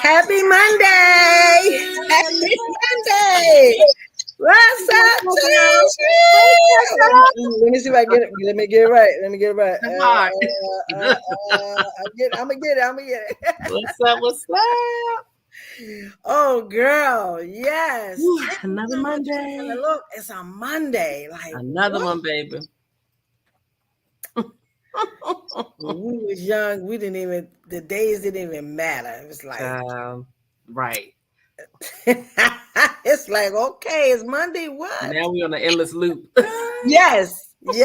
Happy Monday! Happy Monday! What's up, Tish? Let me see if I get it. Let me get it right. Let me get it right. I'm gonna get it. What's up? What's up? Oh, girl, yes. Another Monday. Look, it's a Monday. Like another one, baby. When we was young, the days didn't even matter. It was like, right. It's like, okay, it's Monday. What? Now we're on an endless loop. Yes. I'm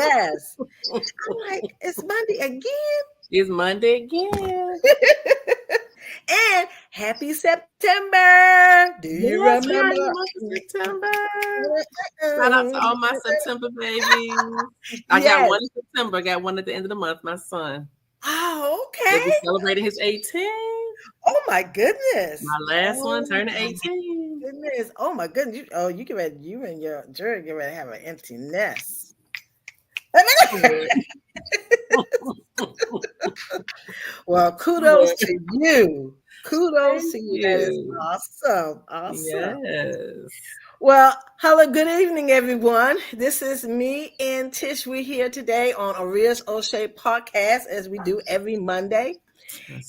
like, it's Monday again. It's Monday again. And happy September. Do you remember? September. Shout out to all my September babies. I got one in September. I got one at the end of the month, my son. Oh, okay. We'll be celebrating his 18th. Oh my goodness. My last one turned 18. Goodness. Oh my goodness. You get ready, you and your jury get ready to have an empty nest. Well, kudos to you. Kudos to you. That is awesome. Yes. Well, hello, good evening, everyone. This is me and Tish. We're here today on Oria's O'Shea podcast, as we do every Monday.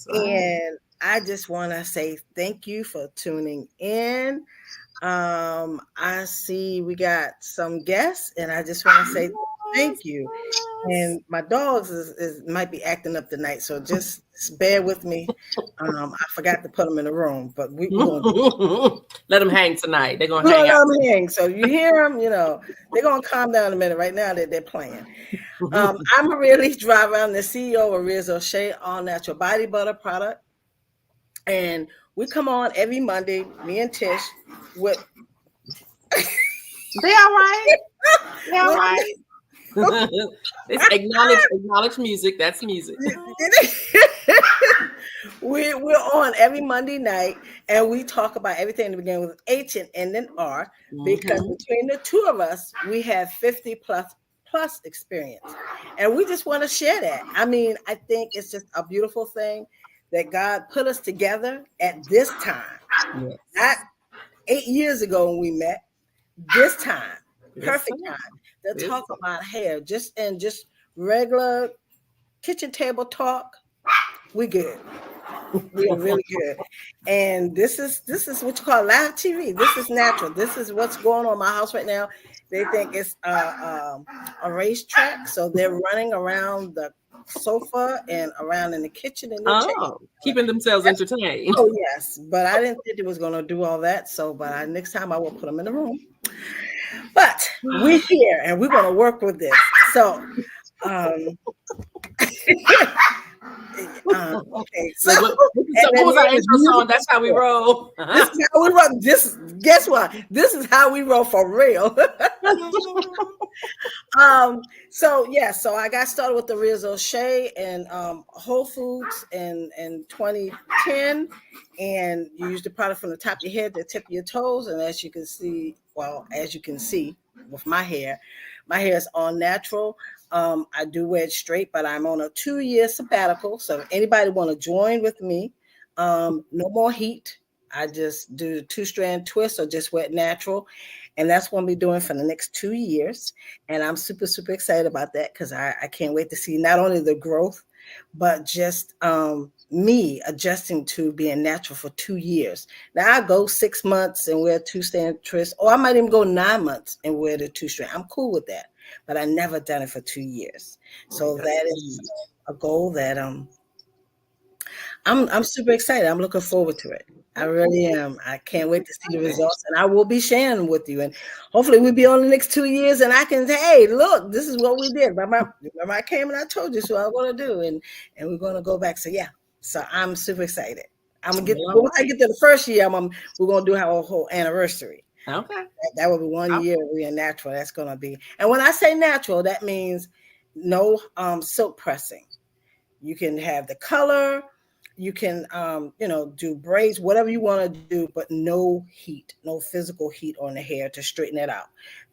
And I just want to say thank you for tuning in. I see we got some guests, and I just want to say thank you. And my dogs might be acting up tonight, so just bear with me. I forgot to put them in the room, but we're going to let them hang tonight. They're going to hang out. Let them hang. So you hear them, they're going to calm down a minute. Right now, they're playing. I'm Maria Lee Driver. I'm the CEO of Oria's O'Shea All Natural Body Butter product. And we come on every Monday, me and Tish, with... They all right? They all right? It's acknowledge music. That's music. We're on every Monday night, and we talk about everything in the beginning with H and end in R, because between the two of us, we have 50 plus experience, and we just want to share that. I mean, I think it's just a beautiful thing that God put us together at this time. Yes. Not 8 years ago when we met. This time, perfect time to talk about hair, just regular kitchen table talk. We good. We are really good. And this is what you call live TV. This is natural. This is what's going on in my house right now. They think it's a racetrack, so they're running around the sofa and around in the kitchen and keeping themselves entertained. Oh yes, but I didn't think it was going to do all that. So, but next time I will put them in the room. But we're here and we're going to work with this. So, okay. So what was our intro song? That's how we roll. This is how we roll. Guess what? This is how we roll for real. So I got started with the Oria's O'Shea and Whole Foods in 2010, and you use the product from the top of your head to the tip of your toes. And as you can see with my hair is all natural. I do wear it straight, but I'm on a 2-year sabbatical. So if anybody want to join with me, no more heat. I just do the 2-strand twist or just wear it natural. And that's what I'll be doing for the next 2 years. And I'm super, super excited about that because I can't wait to see not only the growth, but just me adjusting to being natural for 2 years. Now I go 6 months and wear a 2-strand twist, or I might even go 9 months and wear the 2-strand. I'm cool with that, but I never done it for 2 years. So that is a goal that I'm super excited. I'm looking forward to it. I really am. I can't wait to see the results, and I will be sharing them with you. And hopefully we'll be on the next 2 years, and I can say, hey, look, this is what we did. Remember I came and I told you so I'm going to do, and we're going to go back. So, yeah. So I'm super excited. I'm going to get, once I get to the first year, we're going to do our whole anniversary. Okay. That will be 1 year we are natural. That's going to be. And when I say natural, that means no silk pressing. You can have the color. You can, do braids, whatever you want to do, but no heat, no physical heat on the hair to straighten it out,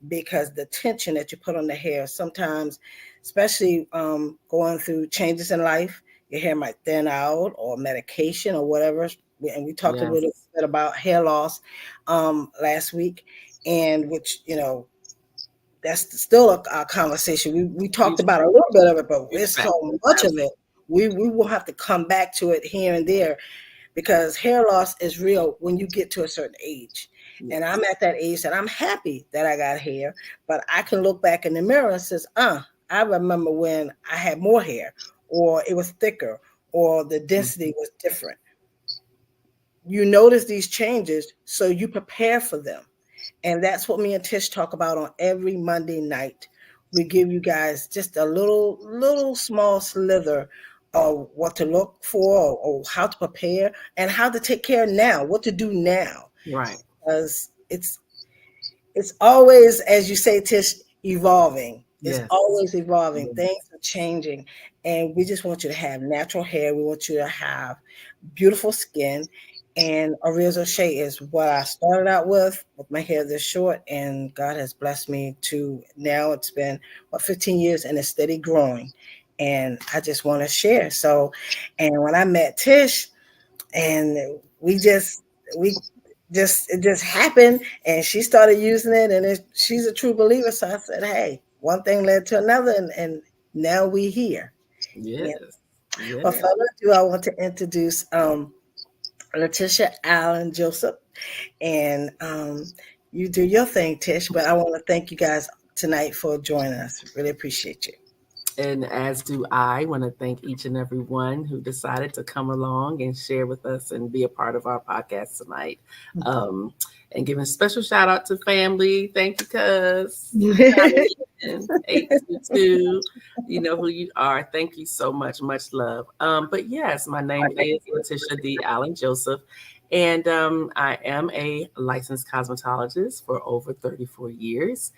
because the tension that you put on the hair sometimes, especially going through changes in life, your hair might thin out, or medication or whatever. And we talked a Yes. little bit about hair loss last week, and which, that's still a conversation. We talked about a little bit of it, but it's so much of it. We will have to come back to it here and there, because hair loss is real when you get to a certain age. And I'm at that age that I'm happy that I got hair, but I can look back in the mirror and says, I remember when I had more hair, or it was thicker, or the density was different. You notice these changes, so you prepare for them. And that's what me and Tish talk about on every Monday night. We give you guys just a little small slither of what to look for, or how to prepare, and how to take care now, what to do now. Right. Because it's always, as you say, Tish, evolving. It's always evolving. Things are changing. And we just want you to have natural hair. We want you to have beautiful skin. And Oria O'Shea is what I started out with my hair this short. And God has blessed me to now it's been 15 years, and it's steady growing. And I just want to share. So, and when I met Tish, and we just it just happened, and she started using it, and she's a true believer. So I said, hey, one thing led to another, and now we here. Yes. Yeah. Well, further ado, I want to introduce Letitia Allen Joseph, and you do your thing, Tish, but I want to thank you guys tonight for joining us. Really appreciate you. And as do I want to thank each and every one who decided to come along and share with us and be a part of our podcast tonight. And giving a special shout out to family. Thank you, cuz. 822. You know who you are. Thank you so much. Much love. But yes, my name is Letitia D. Allen Joseph. And I am a licensed cosmetologist for over 34 years.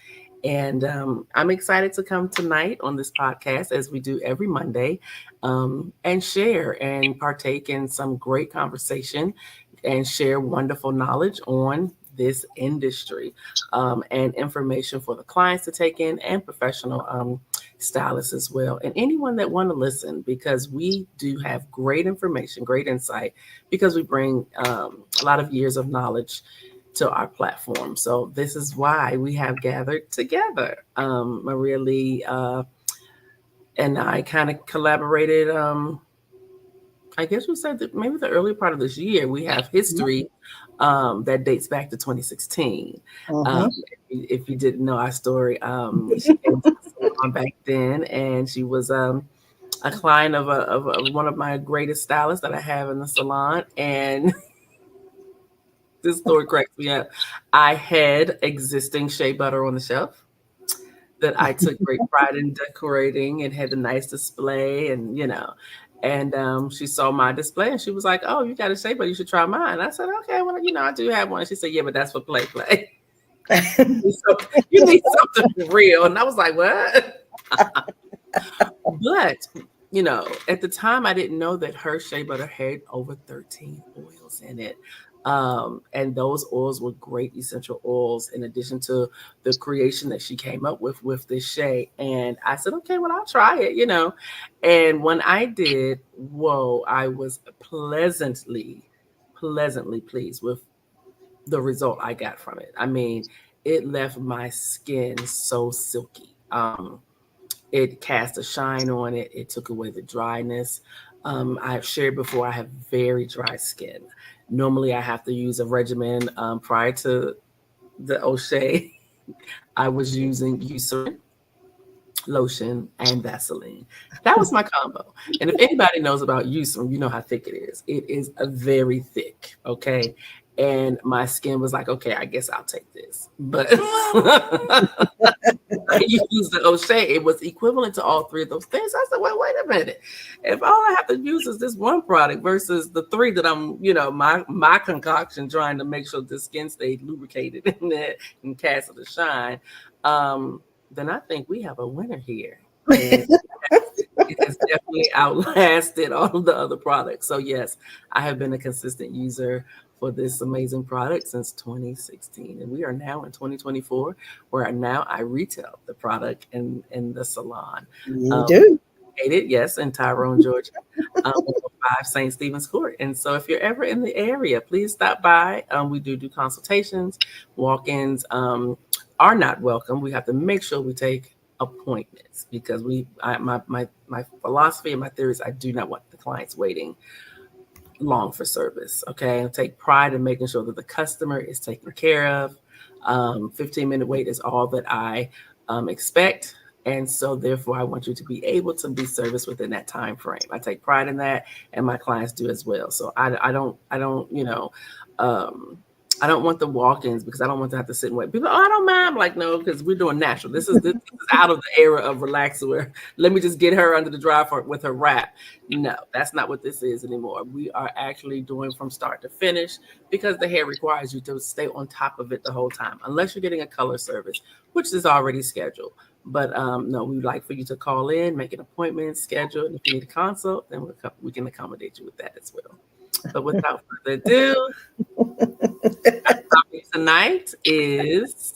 And I'm excited to come tonight on this podcast, as we do every Monday, and share and partake in some great conversation and share wonderful knowledge on this industry, and information for the clients to take in, and professional stylists as well, and anyone that want to listen, because we do have great information, great insight, because we bring a lot of years of knowledge to our platform. So this is why we have gathered together. Maria Lee and I kind of collaborated. I guess we said that maybe the early part of this year. We have history that dates back to 2016. If you didn't know our story, she came to the salon back then, and she was a client of one of my greatest stylists that I have in the salon, and this story cracks me up. I had existing shea butter on the shelf that I took great pride in decorating, and had a nice display, and and she saw my display, and she was like, "Oh, you got a shea butter, you should try mine." I said, "Okay, well, I do have one." She said, "Yeah, but that's for play." You need something real. And I was like, "What?" But at the time, I didn't know that her shea butter had over 13 oils in it. And those oils were great essential oils, in addition to the creation that she came up with this shea. And I said, okay, well, I'll try it, And when I did, whoa, I was pleasantly pleased with the result I got from it. I mean, it left my skin so silky. It cast a shine on it. It took away the dryness. I've shared before, I have very dry skin. Normally, I have to use a regimen. Prior to the O'Shea, I was using Eucerin, lotion, and Vaseline. That was my combo. And if anybody knows about Eucerin, you know how thick it is. It is a very thick, okay? And my skin was like, okay, I guess I'll take this. But I used the O'Shea. It was equivalent to all three of those things. I said, well, wait a minute. If all I have to use is this one product versus the three that I'm, my concoction, trying to make sure the skin stayed lubricated and cast a shine, then I think we have a winner here. And it has definitely outlasted all of the other products. So yes, I have been a consistent user for this amazing product since 2016. And we are now in 2024, where now I retail the product in the salon. You do. located, yes, in Tyrone, Georgia, 105 St. Stephen's Court. And so if you're ever in the area, please stop by. We do consultations. Walk-ins are not welcome. We have to make sure we take appointments because my philosophy and my theory is I do not want the clients waiting long for service. Okay. I take pride in making sure that the customer is taken care of. 15-minute wait is all that I expect. And so therefore I want you to be able to be serviced within that time frame. I take pride in that and my clients do as well. So I don't, I don't want the walk-ins because I don't want to have to sit and wait. People, oh, I don't mind. I'm like, no, because we're doing natural. This is out of the era of relaxer where let me just get her under the dryer with her wrap. No, that's not what this is anymore. We are actually doing from start to finish because the hair requires you to stay on top of it the whole time, unless you're getting a color service, which is already scheduled. But no, we'd like for you to call in, make an appointment, schedule, and if you need a consult, then we can accommodate you with that as well. But without further ado, our topic tonight is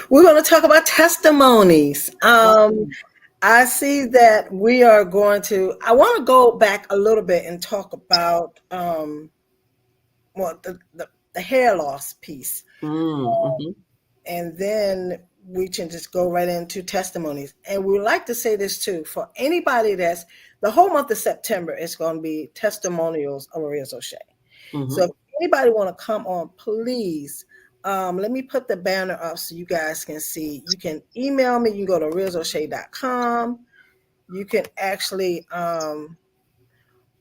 We're going to talk about testimonies. I see that we are going to. I want to go back a little bit and talk about the hair loss piece, and then we can just go right into testimonies. And we would like to say this too for anybody that's the whole month of September is going to be testimonials of Oria O'Shea. So if anybody want to come on, please. Let me put the banner up so you guys can see. You can email me. You can go to rejuvenated.com. You can actually,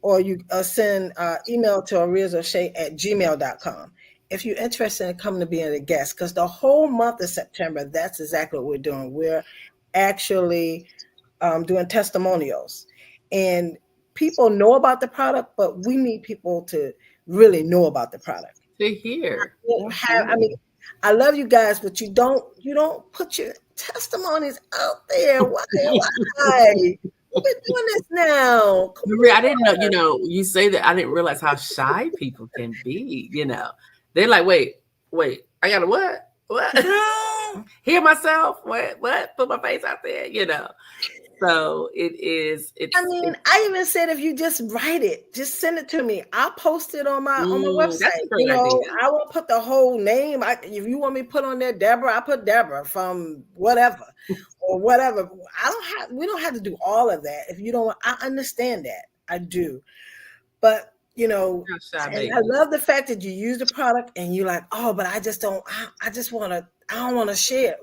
or you send email to rejuvenated@gmail.com. If you're interested in coming to being a guest, because the whole month of September, that's exactly what we're doing. We're actually doing testimonials. And people know about the product, but we need people to really know about the product. to hear. I love you guys, but you don't put your testimonies out there. Why? We're doing this now. Maria, I didn't know, you say that. I didn't realize how shy people can be, They're like, wait, I gotta what? Hear myself? What? Put my face out there, So it's I even said if you just write it, just send it to me. I'll post it on my website. That's a great idea. I won't put the whole name. If you want me to put on there Deborah, I put Deborah from whatever or whatever. We don't have to do all of that. If you don't, I understand that. I do. But and I love the fact that you use the product and you're like, oh, but I don't want to share.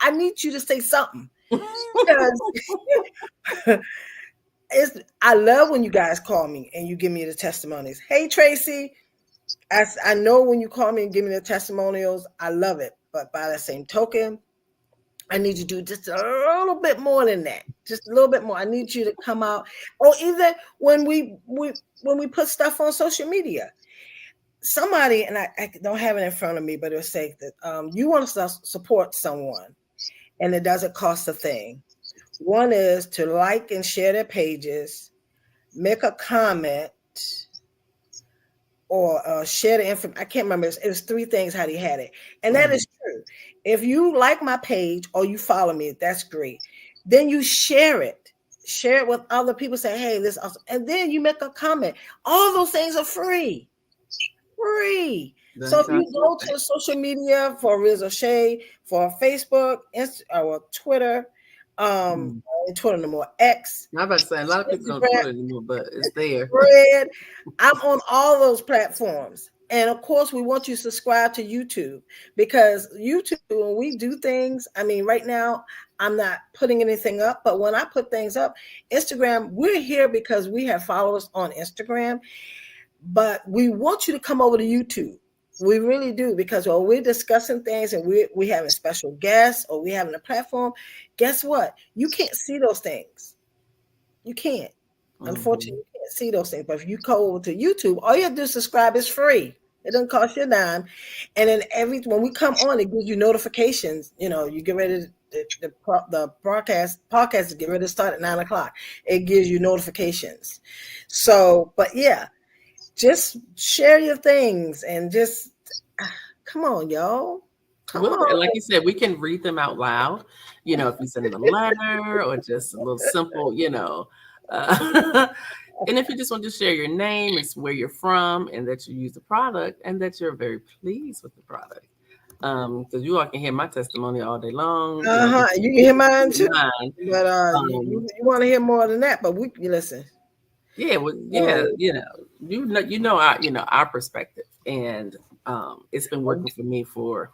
I need you to say something. Because I love when you guys call me and you give me the testimonies. Hey, Tracy, I know when you call me and give me the testimonials, I love it. But by the same token, I need you to do just a little bit more than that. Just a little bit more. I need you to come out. Or either when we put stuff on social media, somebody, and I don't have it in front of me, but it'll say that you want to support someone and it doesn't cost a thing. One is to like and share their pages, make a comment, or share the information. I can't remember. It was 3 things how he had it. And that is true. If you like my page or you follow me, that's great. Then you share it. Share it with other people. Say, hey, this is awesome. And then you make a comment. All those things are free. Free. So if you go to social media for Riz O'Shea, for Facebook, or Twitter, Twitter no more, X. I'm about to say a lot of people don't Twitter anymore, but it's there. I'm on all those platforms. And of course, we want you to subscribe to YouTube because YouTube, when we do things, right now, I'm not putting anything up, but when I put things up, Instagram, we're here because we have followers on Instagram, but we want you to come over to YouTube. We really do, because when we're discussing things and we having special guests or we having a platform, guess what? You can't see those things. You can't. Unfortunately, you can't see those things. But if you go over to YouTube, all you have to do is subscribe. It's free. It doesn't cost you a dime. And then when we come on, it gives you notifications. You get ready to the podcast get ready to start at 9:00. It gives you notifications. So, but yeah. Just share your things and just come on, y'all. Come on. Like you said, we can read them out loud. If you send them a letter or just a little simple, Uh, and if you just want to share your name, it's where you're from, and that you use the product, and that you're very pleased with the product. Because you all can hear my testimony all day long. You know, Uh-huh. You can hear mine too. mine. But Um, you want to hear more than that, but you listen. yeah, well, yeah, So our perspective, and it's been working for me for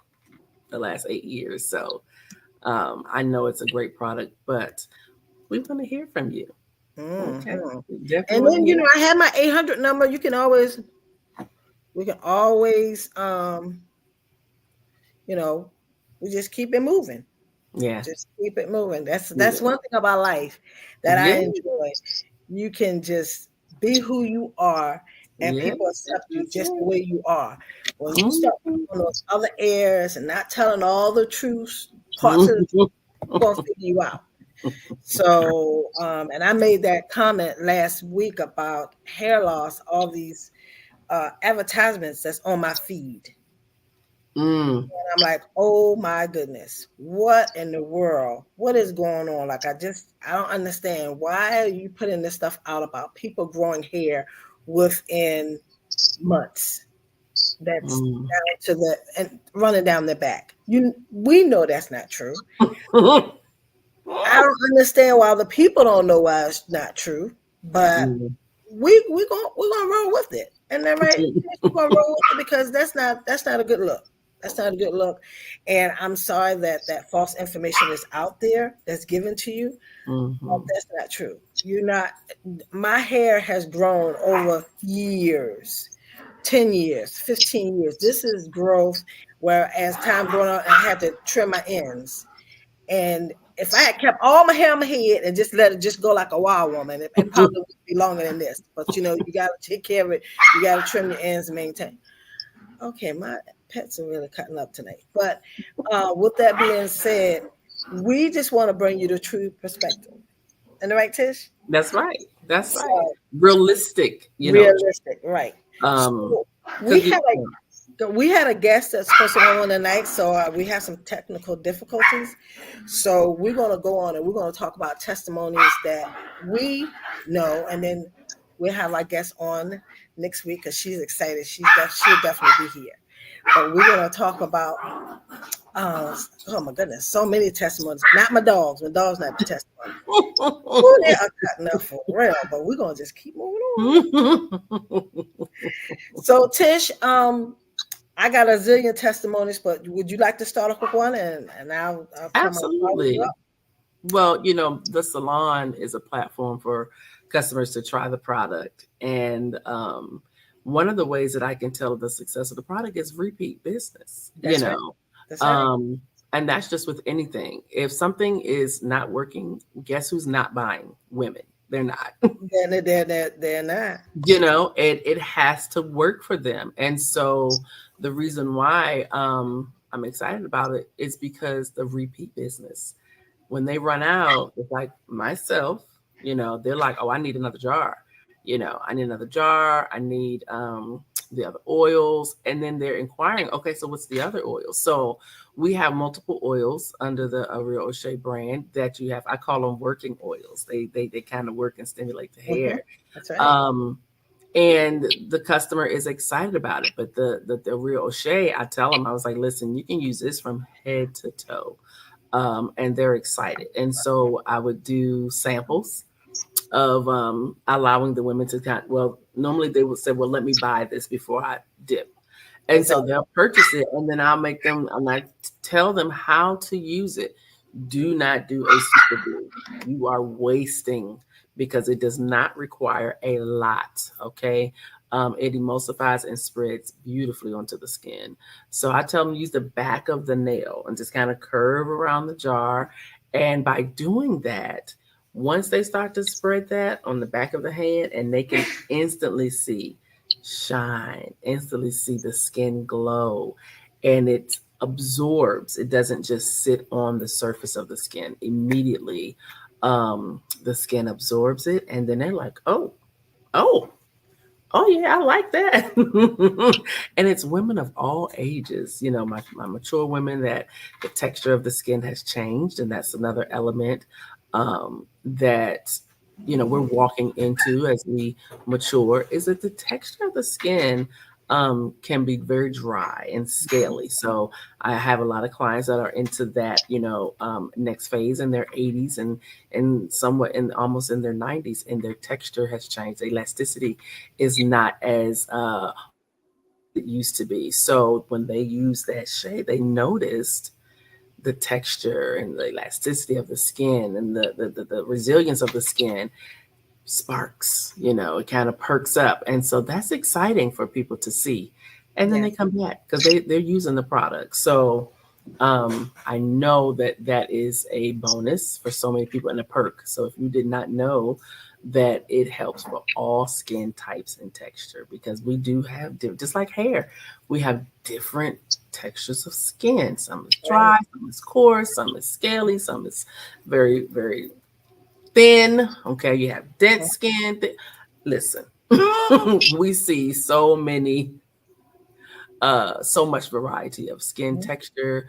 the last 8 years. So I know it's a great product, but we want to hear from you. Okay, mhm. we definitely And want to then hear. I have my 800 number. We can always you know, we just keep it moving. Yeah, Just keep it moving. That's yeah, one thing about life that I yeah, enjoy. You can just be who you are, and yes, people yes, accept you yes, just the yes. way you are. When you start Mhm. putting on those other airs and not telling all the truth parts of the truth, people gonna figure you out. So, and I made that comment last week about hair loss, all these advertisements that's on my feed. Mm. I'm like, oh my goodness, what in the world? What is going on? Like, I don't understand. Why are you putting this stuff out about people growing hair within months? That's Mm. down to the and running down their back. We know that's not true. I don't understand why the people don't know why it's not true, but Mm. we're gonna roll with it. And then right, we're gonna roll with it because that's not a good look. That's not a good look. And I'm sorry that that false information is out there that's given to you. Mhm. That's not true. You're not. My hair has grown over years, 10 years, 15 years. This is growth. Where as time going on, I had to trim my ends. And if I had kept all my hair on my head and just let it just go like a wild woman, it probably would be longer than this. But you got to take care of it. You got to trim your ends and maintain. Okay, my pets are really cutting up tonight. But with that being said, we just want to bring you the true perspective. And the right, Tish? That's right. That's right. So Realistic, realistic, right? um, So we because had a guest that's supposed to come on tonight, so we have some technical difficulties. So we're going to go on and we're going to talk about testimonies that we know, and then we'll have our guest on next week because she's excited. She'll definitely be here. But we're going to talk about oh my goodness, so many testimonies. Not my dogs. My dogs not the testimony. Oh, they are cutting up for real. But we're gonna just keep moving on. So Tish, I got a zillion testimonies, but would you like to start off with one, and I'll come and follow you Absolutely. Well, the salon is a platform for customers to try the product. And one of the ways that I can tell the success of the product is repeat business, That's right. That's right. Um, and that's just with anything. If something is not working, guess who's not buying? Women. They're not. They're not. It has to work for them. And so the reason why I'm excited about it is because the repeat business, when they run out, it's like myself, they're like, oh, I need another jar. I need another jar. I need the other oils. And then they're inquiring, okay, so what's the other oils? So we have multiple oils under the Oria O'Shea brand that you have. I call them working oils. They kind of work and stimulate the Mhm. hair. That's right. Um, and the customer is excited about it. But the Real O'Shea, I tell them, I was like, listen, you can use this from head to toe. And they're excited. And so I would do samples of allowing the women to well, normally they would say, well, let me buy this before I dip. And so Exactly. they'll purchase it, and then I'll make them, and I tell them how to use it. Do not do a super glue. You are wasting because it does not require a lot. Okay. It emulsifies and spreads beautifully onto the skin. So I tell them use the back of the nail and just kind of curve around the jar. And by doing that, once they start to spread that on the back of the hand, and they can instantly see shine, instantly see the skin glow, and it absorbs. It doesn't just sit on the surface of the skin. Immediately, the skin absorbs it, and then they're like, oh, oh yeah, I like that. And it's women of all ages, my mature women, that the texture of the skin has changed, and that's another element that we're walking into as we mature is that the texture of the skin can be very dry and scaly. So I have a lot of clients that are into that, next phase in their 80s and somewhat in almost in their 90s, and their texture has changed. The elasticity is not as it used to be. So when they use that shade, they noticed the texture and the elasticity of the skin and the resilience of the skin sparks, it kind of perks up. And so that's exciting for people to see. And then Yeah. they come back because they're using the product. So I know that that is a bonus for so many people and a perk. So if you did not know that it helps for all skin types and texture, because we do have, just like hair, we have different textures of skin. Some is Right. dry, some is coarse, some is scaly, some is very, very thin. Okay, you have dense skin. Listen, we see so much variety of skin Mhm. texture,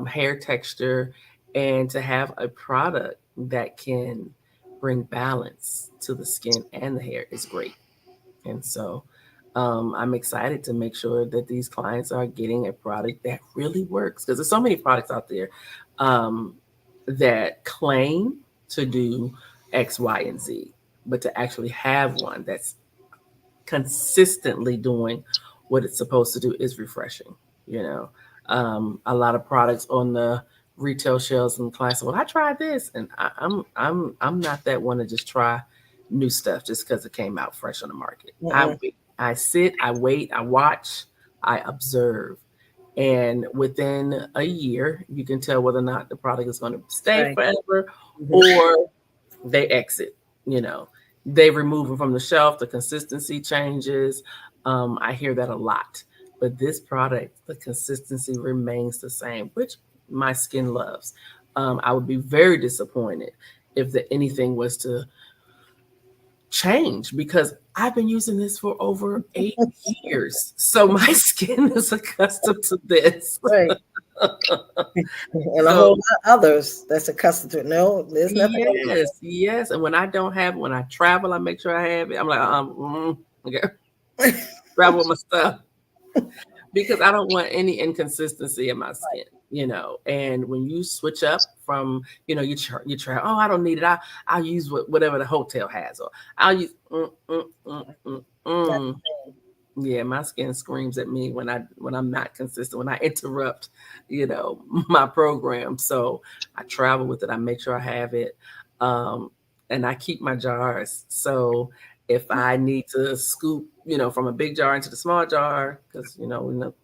hair texture, and to have a product that can bring balance to the skin and the hair is great. And so I'm excited to make sure that these clients are getting a product that really works, because there's so many products out there um, that claim to do X, Y, and Z, but to actually have one that's consistently doing what it's supposed to do is refreshing. You know, a lot of products on the retail shelves and clients say, "Well, I tried this," and I'm not that one to just try new stuff just because it came out fresh on the market. I Mm-mm. wait, I sit, I wait, I watch, I observe, and within a year, you can tell whether or not the product is going to stay Right. forever Mhm. or they exit. You know, they remove them from the shelf. The consistency changes. I hear that a lot. But this product, the consistency remains the same, which my skin loves. I would be very disappointed if anything was to change, because I've been using this for over 8 years. So my skin is accustomed to this. Right. And a whole So lot others that's accustomed to it. No, there's nothing gonna be yes, yes. And when I don't have it, when I travel, I make sure I have it. I'm like, okay, travel with my stuff, because I don't want any inconsistency in my skin, And when you switch up from, you try, oh, I don't need it. I'll use whatever the hotel has, or I'll use, not the mm. same. Yeah, my skin screams at me when I'm not consistent, when I interrupt, my program. So I travel with it. I make sure I have it. Um, and I keep my jars. So if I need to scoop, from a big jar into the small jar, because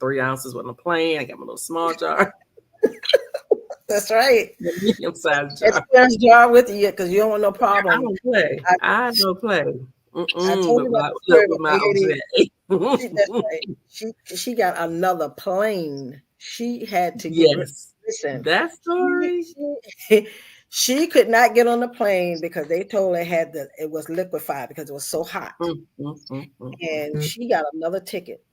3 ounces wasn't a plane, I got my little small jar, That's right. the medium sized jar. Experience jar with you because you don't want no I problem. don't play. I, I don't play. I told With you about my the story look with about my the lady. That's OJ. right. She got another plane. She had to get Yes, listen. that story. She could not get on the plane because they told her it was liquefied because it was so hot. And Mm. she got another ticket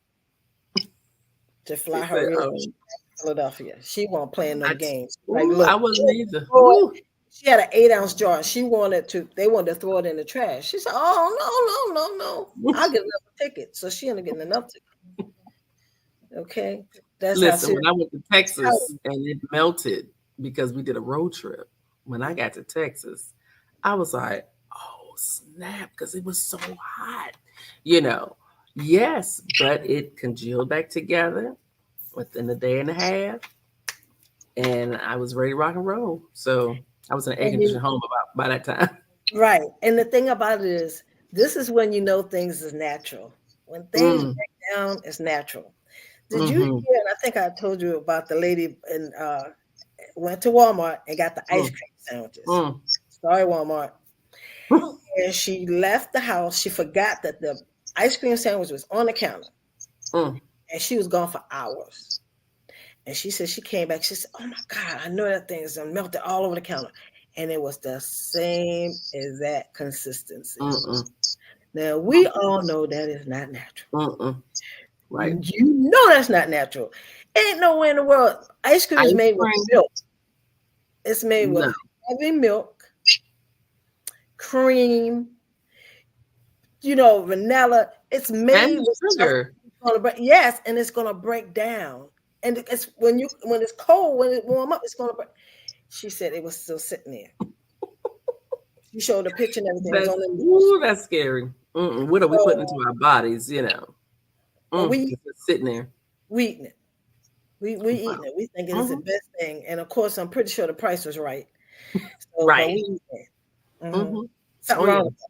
to She fly her said, real "Oh, to Philadelphia. She wasn't playing no I, games. Like, ooh, look, I wasn't either. throw it. Ooh, She had an 8-ounce jar. They wanted to throw it in the trash. She said, "Oh no, no, no, no! I'll get another ticket." So she ended up getting another ticket. Okay, that's how listen, serious. when I went to Texas and it melted because we did a road trip. When I got to Texas, I was like, "Oh snap!" Because it was so hot, you know. Yes, but it congealed back together within a day and a half, and I was ready to rock and roll. So I was in an air And you conditioned home about by that time. right. And the thing about it is, this is when you know things is natural. When things Mm, break down, it's natural. Did you mm-hmm, hear? And I think I told you about the lady and went to Walmart and got the ice mm, cream sandwiches. mm, Sorry, Walmart. And she left the house. She forgot that the ice cream sandwich was on the counter, mm, and she was gone for hours. And she said she came back. She said, "Oh my God, I know that thing is melted all over the counter." And it was the same exact consistency. mm-mm, Now, we all know that is not natural. mm-mm. Right. You know that's not natural. Ain't nowhere in the world. Ice cream is Ice made with cream? milk. It's made No. with heavy milk, cream, vanilla. It's And made the with stuff sugar. that's gonna break. Yes, and it's gonna break down. And it's when it's cold, when it warm up, it's gonna break. She said it was still sitting there. She showed a picture and everything. It was That's on the news. ooh, that's scary. What are we putting So, into our bodies? but we It's just sitting there. we eating it. We Wow. eating it. We thinking it's the hmm best thing. And of course, I'm pretty sure the price was right. So, but we Right. eating it. hmm Oh Something yeah. wrong with that.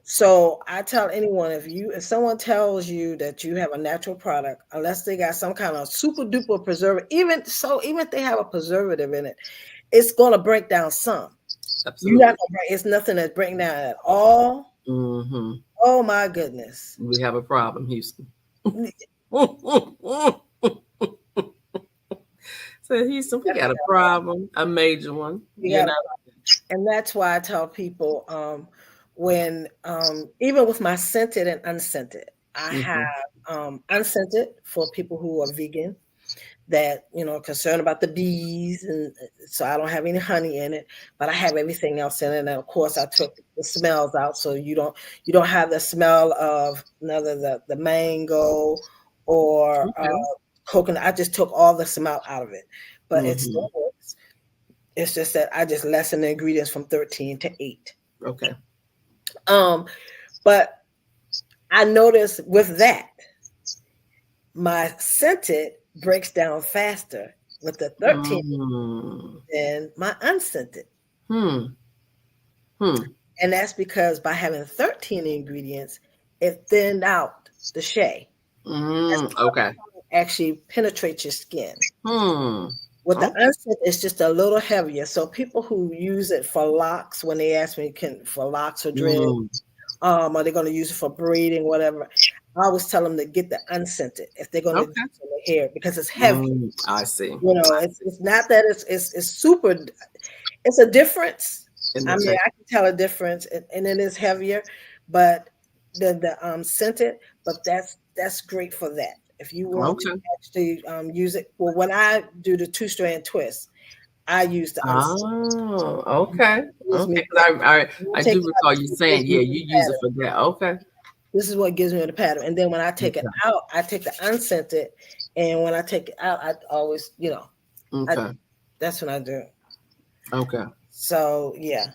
So I tell anyone, if someone tells you that you have a natural product, unless they got some kind of super duper preservative, even if they have a preservative in it, it's gonna break down some. You're not Absolutely. gonna break. It's nothing that's breaking down at all. hmm Oh my goodness. We have a problem, Houston. So Houston, we got a problem, a major one. You got And that's why I tell people when even with my scented and unscented, I have hmm unscented for people who are vegan that concerned about the bees, and so I don't have any honey in it, but I have everything else in it. And of course, I took the smells out, so you don't have the smell of another the mango or Okay. coconut. I just took all the smell out of it, but it hmm still works. It's just that I just lessened the ingredients from 13 to 8. Okay. Um, but I noticed with that, my scented breaks down faster with the 13 Mm. than my unscented. Hmm. Hmm. And that's because by having 13 ingredients, it thinned out the shea. Okay. Actually penetrates your skin. Hmm. With the Okay. unscented, it's just a little heavier. So people who use it for locks, when they ask me for locks or dread, Mm. are they going to use it for braiding, whatever? I always tell them to get the unscented if they're going to do Okay. it in their hair because it's heavy. I see. It's not that it's super. It's a difference. In I the mean, text. I can tell a difference, and it is heavier, but the scented. But that's great for that. If you want to Okay. actually use it, well, when I do the 2-strand twist, I use the unscented. Oh, okay. Gives Okay. me Because when I you take do it out, recall this you is what gives saying, yeah, me you the use it pattern. for that. Okay. This is what gives me the pattern. And then when I take it Okay. out, I take the unscented, and when I take it out, I always, I Okay. that's when I do. Okay. So yeah,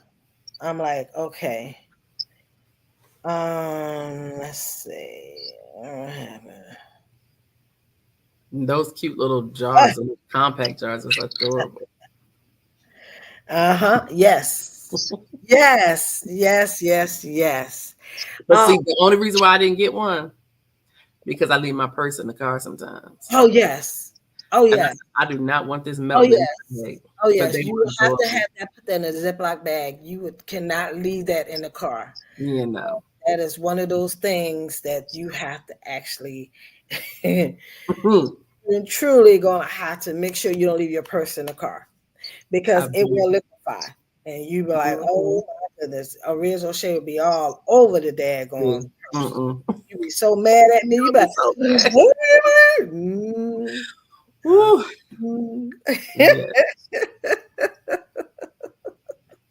I'm like, okay. Let's see. I don't have it. Those cute little jars, the little compact jars, is adorable. Uh-huh. Yes. Yes. Yes. Yes. Yes. But Um, see, the only reason why I didn't get one because I leave my purse in the car sometimes, oh yes. Oh and yes. I do not want this Oh melting in my yes. bag Oh because yes. they You were will have to adorable. have that put that in a Ziploc bag. Cannot leave that in the car. You know. That is one of those things that you have to actually you're truly gonna have to make sure you don't leave your purse in the car I because it do. will liquefy. And you be like, Mhm. oh my goodness, Oria's O'Shea will be all over the daggone See. purse. Mm-mm. You be so mad at me. You I'll be be like, so bad. mm, uh, Woo. mm. Yeah.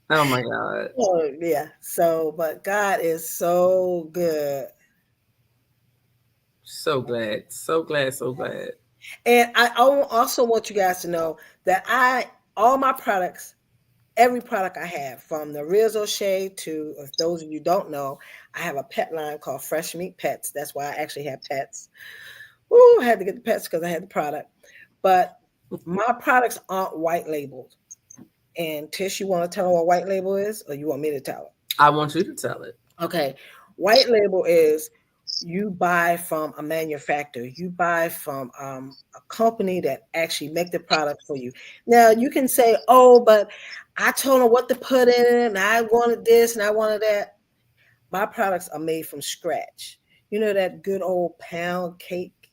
Oh my God. Oh, yeah. So, but God is so good. So glad. So glad. So glad. And also want you guys to know that all my products, every product I have, from the Riz O'Shea to, if those of you don't know, I have a pet line called Fresh Meat Pets. That's why I actually have pets. Ooh, I had to get the pets because I had the product. But my products aren't white labeled. And Tish, you want to tell them what white label is, or you want me to tell it? I want you to tell it. Okay. White label is you buy from a manufacturer. You buy from a company that actually make the product for you. Now you can say, "Oh, but I told them what to put in it, and I wanted this and I wanted that." My products are made from scratch. You know that good old pound cake.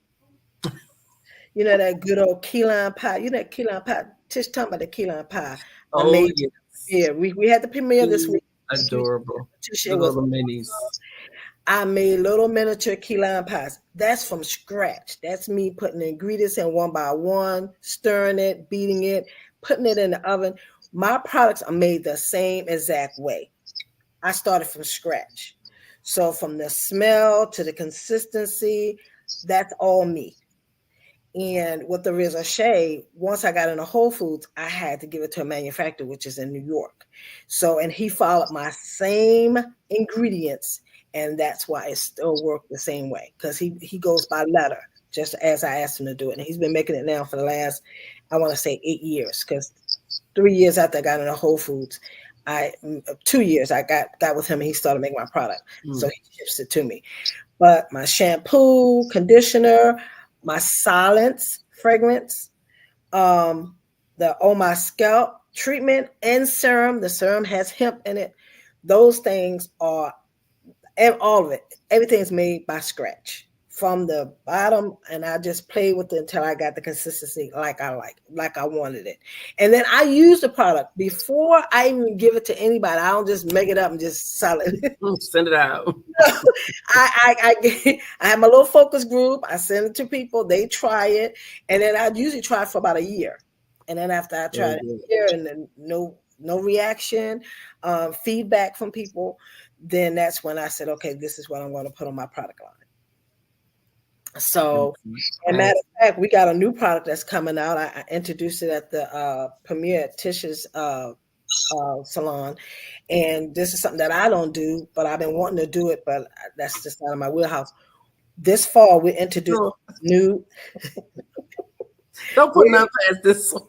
You know that good old key lime pie. You know that key lime pie. Just talking about the key lime pie. I Oh made. yes. Yeah, we had the premiere this Ooh, week. adorable. Tisha The was. little minis. I made little miniature key lime pies. That's from scratch. That's me putting the ingredients in one by one, stirring it, beating it, putting it in the oven. My products are made the same exact way. I started from scratch. So from the smell to the consistency, that's all me. And with the Rizzo Shea, once I got into Whole Foods, I had to give it to a manufacturer, which is in New York. So, and he followed my same ingredients, and that's why it still worked the same way, because he goes by letter, just as I asked him to do it. And he's been making it now for the last, I want to say 8 years, because 3 years after I got into Whole Foods, 2 years I got with him, and he started making my product. So he ships it to me. But my shampoo, conditioner, my silence fragrance, the On My Scalp treatment and serum. The serum has hemp in it. Those things are all of it. Everything's made by scratch from the bottom, and I just played with it until I got the consistency like I wanted it. And then I use the product before I even give it to anybody. I don't just make it up and just sell it. Send it out. I have my little focus group. I send it to people. They try it, and then I usually try it for about a year. And then after I try it a year, and then no reaction, feedback from people, then that's when I said, okay, this is what I'm going to put on my product line. So, as a matter of fact, we got a new product that's coming out. I introduced it at the premiere at Tish's salon, and this is something that I don't do, but I've been wanting to do it, but that's just out of my wheelhouse. This fall, we introduced new. Don't put nothing past this one.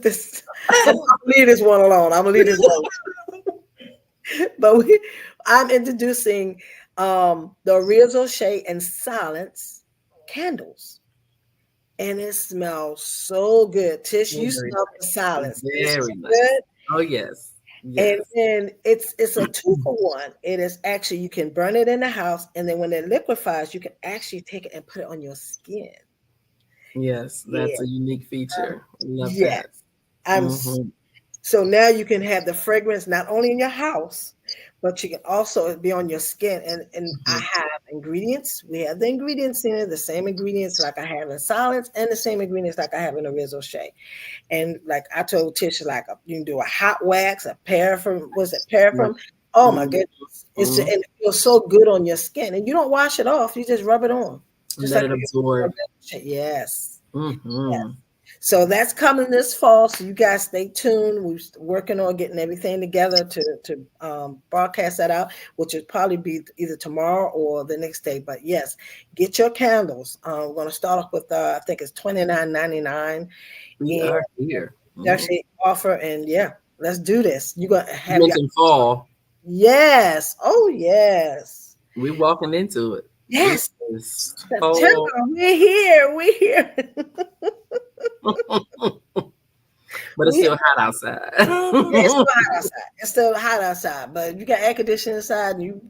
This. I'm gonna leave this one alone. I'm gonna leave this one. But I'm introducing the Rizzo Shea and Silence candles, and it smells so good. Tish, you smell the silence. Very nice. Good. Oh yes. Yes. And then it's a 2-for-1. It is actually, you can burn it in the house, and then when it liquefies, you can actually take it and put it on your skin. Yes, that's a unique feature. I love that. So now you can have the fragrance not only in your house, but you can also be on your skin. And I have ingredients. We have the ingredients in it, the same ingredients like I have in Silence, and the same ingredients like I have in the Rizzo Shea. And like I told Tish, like you can do a hot wax, a paraffin. Was it paraffin? Oh my goodness! And it feels so good on your skin, and you don't wash it off. You just rub it on. Just let it absorb. Yes. Yes. So that's coming this fall. So you guys stay tuned. We're working on getting everything together to broadcast that out, which would probably be either tomorrow or the next day. But yes, get your candles. We're going to start off with I think it's $29.99. We are here. Actually offer, and yeah, let's do this. You're going to have fall. Yes. Oh yes. We're walking into it. Yes. September. We're here. But it's still hot outside. It's still hot outside. But if you got air conditioning inside and you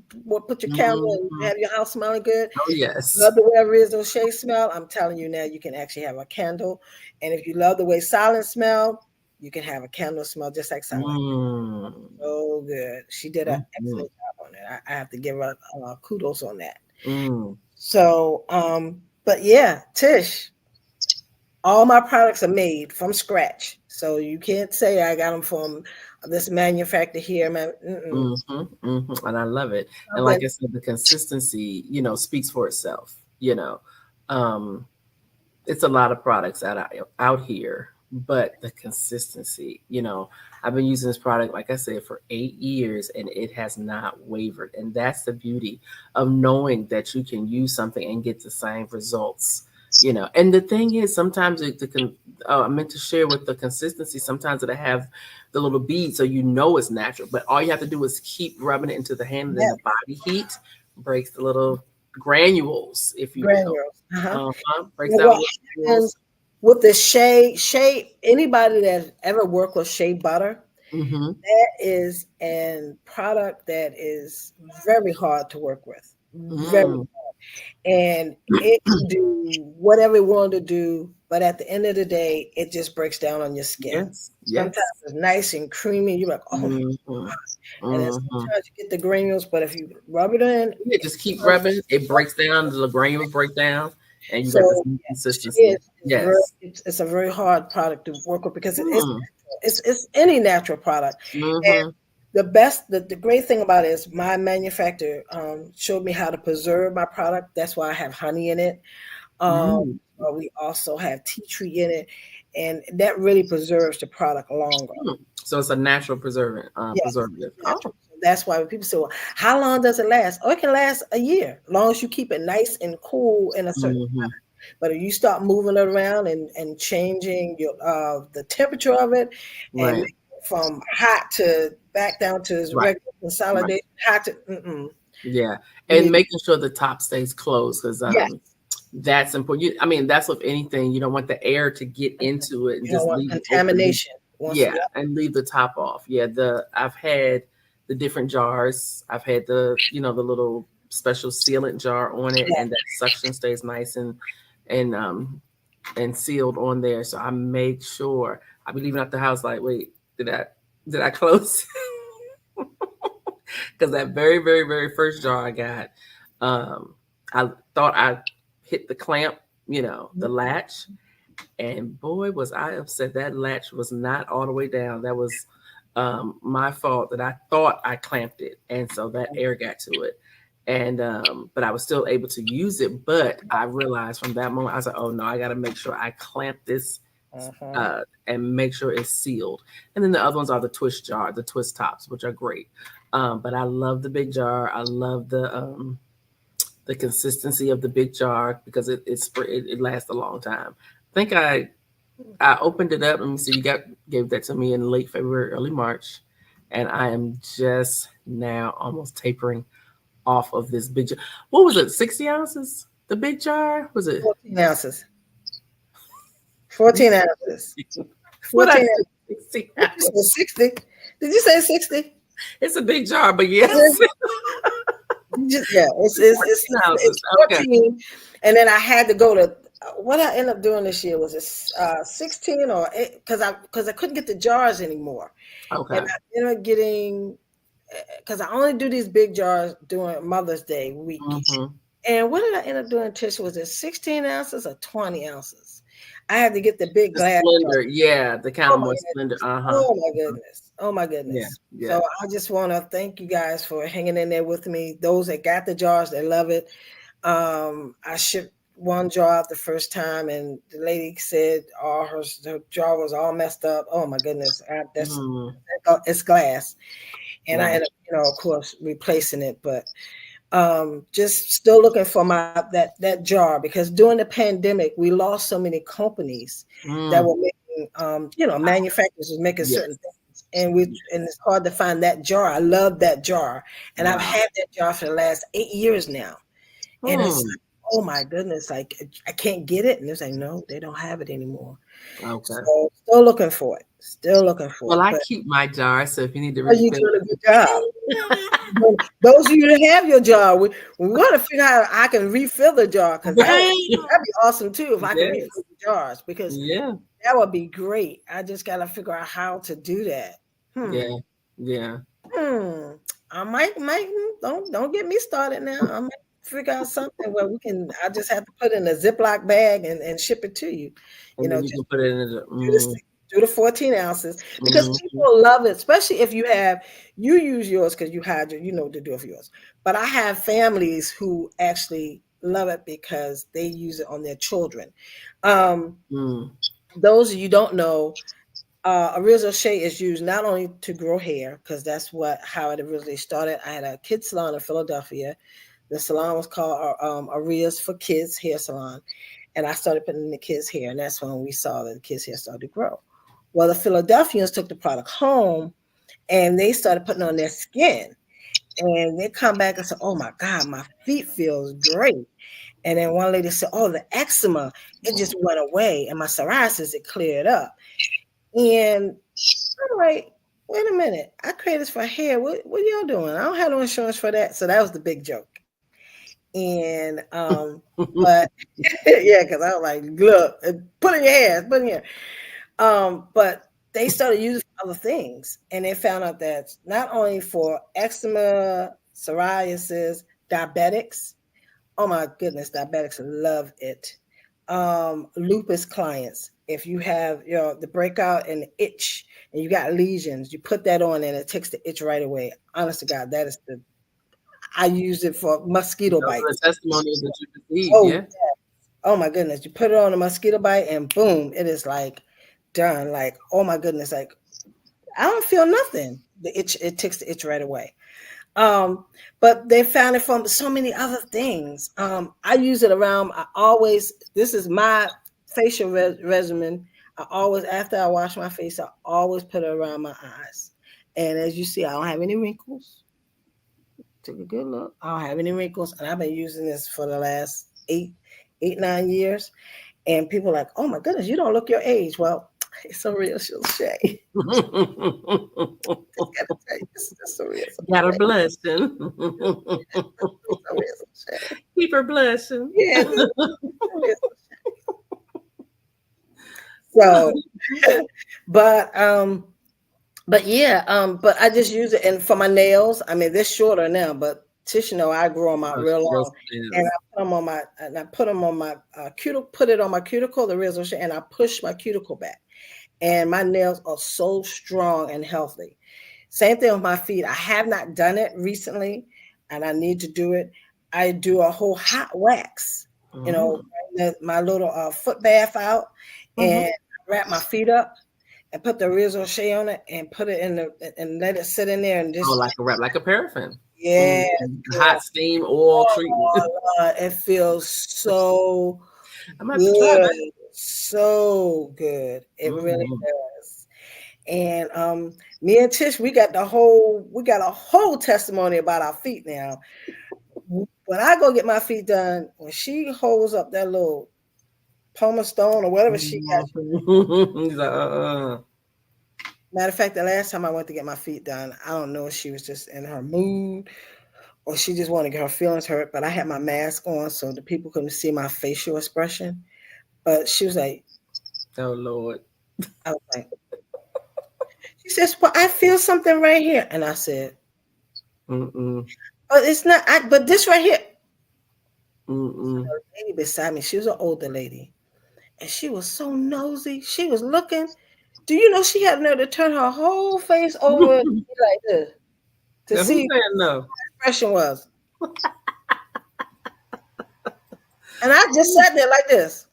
put your candle and have your house smelling good. Oh, yes. Love the way Rizzo Shea smell. I'm telling you now, you can actually have a candle. And if you love the way Silence smell, you can have a candle smell just like Silence. So good. She did an excellent job on it. I have to give her kudos on that. So, but yeah, Tish, all my products are made from scratch. So you can't say I got them from this manufacturer here, man. And I love it. And like I said, the consistency, speaks for itself. It's a lot of products out here, but the consistency, I've been using this product, like I said, for 8 years, and it has not wavered. And that's the beauty of knowing that you can use something and get the same results. And the thing is, sometimes I meant to share with the consistency, sometimes it'll have the little beads, so it's natural. But all you have to do is keep rubbing it into the hand, and then the body heat breaks the little granules, if you will. Breaks down granules. With the shea, anybody that ever worked with shea butter, that is a product that is very hard to work with. Very hard. And it can do whatever it wanted to do, but at the end of the day, it just breaks down on your skin. Sometimes it's nice and creamy. You're like, oh my God. And then sometimes you get the granules, but if you rub it in, just keep rubbing, it breaks down, the granules break down. And you got So this new consistency. it's very Yes. it's a very hard product to work with because Mm. it's any natural product. And Mm-hmm. the great thing about it is my manufacturer showed me how to preserve my product. That's why I have honey in it. Um, Mm. we also have tea tree in it, and that really preserves the product longer. Mm. So it's a natural Yes, preservative. it's Oh. natural. So that's why when people say, "Well, how long does it last?" Oh, it can last a year, as long as you keep it nice and cool in a certain. Mm-hmm. But if you start moving it around and changing your the temperature of it and Right. make it from hot to back down to its Right. regular Right. consolidation, hot to Yeah. you And need making sure the top stays closed because yes, that's important. I mean, that's with anything. You don't want the air to get into it and you don't just want leave it open. contamination. Once Yeah, and leave the top off. Yeah, I've had the different jars. I've had the little special sealant jar on it, yeah, and that suction stays nice and and sealed on there. So I make sure I be leaving out the house like, wait, did I close? Because that very, very, very first jar I got, I thought I hit the clamp, the latch, and boy, was I upset. That latch was not all the way down. That was my fault that I thought I clamped it. And so that air got to it. And, but I was still able to use it. But I realized from that moment, I was like, oh no, I got to make sure I clamp this uh-huh. and make sure it's sealed. And then the other ones are the twist tops, which are great. But I love the big jar. I love the consistency of the big jar because it lasts a long time. I think I opened it up. Let me see. You gave that to me in late February, early March, and I am just now almost tapering off of this big jar. What was it? 60 ounces? The big jar was it? 14 ounces. You 14 said ounces. 60. What I 14 said, ounces. 60 What you ounces. say 60? Did you say 60? It's a big jar, but yes, Yeah, it's 14 ounces. it's Okay. 14, and then I had to go to what I ended up doing this year was it 16 or because I couldn't get the jars anymore, and Okay. I ended up getting because I only do these big jars during Mother's Day week. Mm-hmm. And what did I end up doing, Tisha? Was it 16 ounces or 20 ounces? I had to get the big The glass jar. slender, yeah, the kind Oh of my more slender. goodness. Uh-huh. Oh my goodness. Oh my Yeah, goodness. yeah. So I just want to thank you guys for hanging in there with me. Those that got the jars, they love it. I shipped one jar out the first time, and the lady said her jar was all messed up. Oh my goodness. Mm, It's glass. And I right. ended up, of course, replacing it. But just still looking for that jar because during the pandemic we lost so many companies that Mm, were making manufacturers was making certain yes. things and it's hard to find that jar. I love that jar and I've Wow. had that jar for the last 8 years now, and it's Hmm. oh my goodness, like I can't get it, and it's like no, they don't have it anymore. Okay. So still looking for it, still looking for Well, it, I but keep my jar, so if you need to are you refill doing a good job? Those of you that have your jar, we want to figure out how I can refill the jar because it. that'd be awesome too if I could Yes. refill the jars because Yeah. that would be great. I just got to figure out how to do that. Hmm. Yeah. Yeah. Hmm. I might don't get me started now. I might figure out something where we can. I just have to put in a Ziploc bag and ship it to you. And then you Just can put it in the do this do the 14 ounces because mm, people love it, especially if you use yours because you hydrate, you know what to do for yours. But I have families who actually love it because they use it on their children. Um, mm, those of you don't know, original shea is used not only to grow hair because that's how it originally started. I had a kids salon in Philadelphia. The salon was called Oria's for Kids Hair Salon, and I started putting in the kids' hair, and that's when we saw that the kids' hair started to grow. Well, the Philadelphians took the product home and they started putting on their skin. And they come back and say, "Oh my God, my feet feels great." And then one lady said, "Oh, the eczema, it just went away. And my psoriasis, it cleared up." And I'm like, wait a minute, I created this for hair. What y'all doing? I don't have no insurance for that. So that was the big joke. And but yeah, because I was like, look, put in your hair, put in your but they started using for other things, and they found out that not only for eczema, psoriasis, diabetics, Oh my goodness, diabetics love it. Lupus clients, if you have the breakout and the itch and you got lesions, you put that on and it takes the itch right away. Honest to God, that is I use it for mosquito Those are the bites. testimonials that you received, Oh, yeah. oh my goodness. You put it on a mosquito bite and boom, it is like done. Like, oh my goodness, like I don't feel nothing. The itch, it takes the itch right away. Um, but they found it from so many other things. I use it around. This is my facial regimen. I always, after I wash my face, I always put it around my eyes. And as you see, I don't have any wrinkles. Take a good look. I don't have any wrinkles, and I've been using this for the last 9 years. And people are like, "Oh my goodness, you don't look your age." Well, it's a real Shay. Just gotta tell you, it's a real Got her Shay. blushing. It's a real Shay. Keep her blushing. Yeah. So, but yeah, but I just use it, and for my nails, I mean, they're shorter now, but Tish, I grow them out Oh, real she grows long, and nails. I put them on my cuticle, put it on my cuticle, the resolution, and I push my cuticle back, and my nails are so strong and healthy. Same thing with my feet. I have not done it recently, and I need to do it. I do a whole hot wax, Mm. my little foot bath out, Mhm. and wrap my feet up and put the Rizzo Shea on it and put it and let it sit in there and Oh, just like a wrap, like a paraffin. yeah, Hot steam oil treatment. it feels so I'm gonna have to try good, that. so good. It really Mhm. does. And me and Tish, we got a whole testimony about our feet now. When I go get my feet done, when she holds up that little pumice stone or whatever she got. He's like, Matter of fact, the last time I went to get my feet done, I don't know if she was just in her mood or she just wanted to get her feelings hurt, but I had my mask on so the people couldn't see my facial expression. But she was like, oh Lord. I was like, she says, "Well, I feel something right here." And I said, Mm-mm. "Oh, it's not, but this right here." Mm-mm. The lady beside me, she was an older lady, and she was so nosy. She was looking. Do you know she had nerve to turn her whole face over like this to Now, who's see saying no? what the expression was? And I just sat there like this.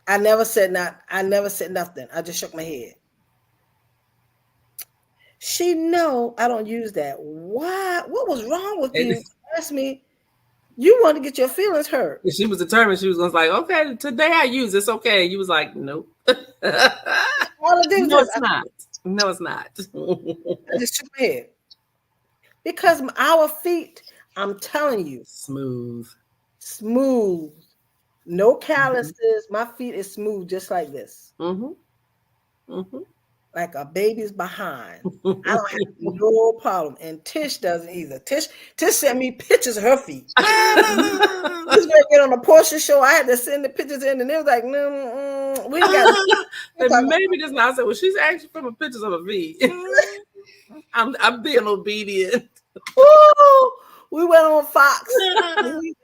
I never said nothing. I just shook my head. She know I don't use that. Why? What was wrong with And you? Ask me. You want to get your feelings hurt. she was determined. She was going to like, okay, today I use it's okay. You was like, nope. All I did was No, this. it's not. No, it's not. I just shook my head. Because our feet, I'm telling you, Smooth. smooth. No Mm-hmm. calluses. My feet is smooth just like this. Mm-hmm. Mm-hmm. Like a baby's behind. I don't have no problem. And Tish doesn't either. Tish sent me pictures of her feet. This girl get on a Porsche show. I had to send the pictures in, and they was like, "No, we ain't got." But maybe just now I said, well, she's actually from a pictures of a V. I'm being obedient. Woo! We went on Fox,